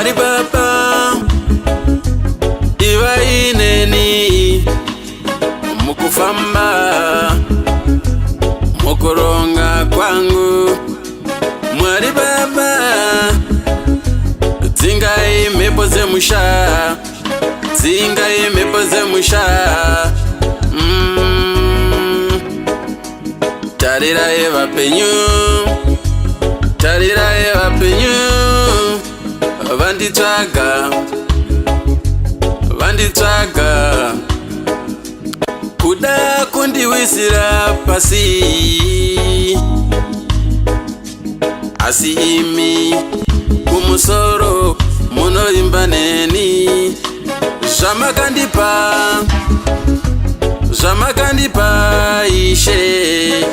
Mwari Baba iva ineni mukufamba mukuronga kwangu. Mwari Baba dzingai mhepo dzemusha, dzingai mhepo dzemusha. Tarirai vapenyu, tarirai vapenyu, vanditsvaga, vanditsvaga, kuda kundiwisira pasi, asi imi kumusoro munoimba neni. Zvamakandipa, zvamakandipa Ishe.